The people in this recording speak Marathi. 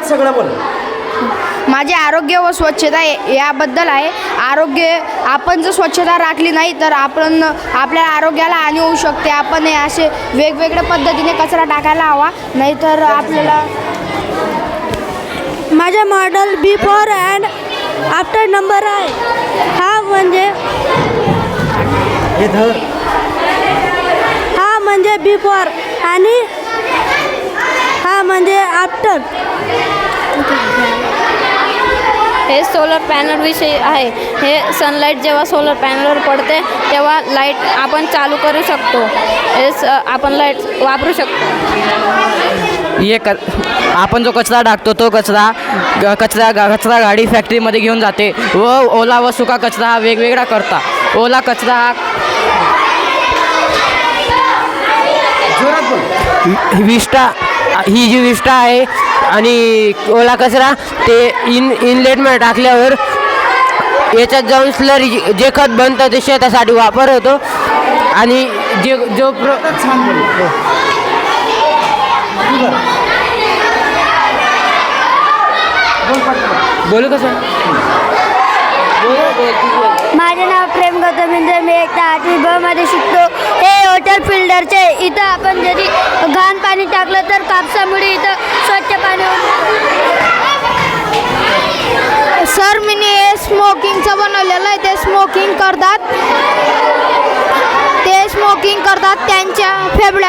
सगळं बोल. माझे आरोग्य व स्वच्छता याबद्दल आहे. आरोग्य आपण जर स्वच्छता राखली नाही तर आपल्या आरोग्याला हानी होऊ शकते. आपण हे असे वेगवेगळ्या पद्धतीने कचरा टाकायला हवा, नाहीतर आपल्याला. माझा model before and after number आहे. हा म्हणजे बिफोर आणि हा म्हणजे आफ्टर. हे सोलर पॅनल विषयी आहे. हे सनलाईट जेव्हा सोलर पॅनलवर पडते तेव्हा लाईट आपण चालू करू शकतो. आपण लाईट वापरू शकतो. आपण जो कचरा टाकतो तो कचरा गाडी फॅक्टरीमध्ये घेऊन जाते व ओला व सुका कचरा हा वेगवेगळा करता. ओला कचरा हा विष्टा, ही जी विष्टा आहे आणि ओला कचरा ते इनलेटमध्ये टाकल्यावर याच्यात जाऊन स्लरी जे खत बनतं ते शेतासाठी वापर होतो. आणि बोलू कसं. माझे नाव प्रेम गौतम इंद्र. मी एकदा 8वी ब मध्ये शिकतो. हे वॉटर फिल्टरचे. इथं आपण जरी घाण पाणी टाकलं तर कापसामुळे इथं स्वच्छ पाणी सर मी हे स्मोकिंगचं बनवलेलं आहे. ते स्मोकिंग करतात त्यांच्या फेफड्या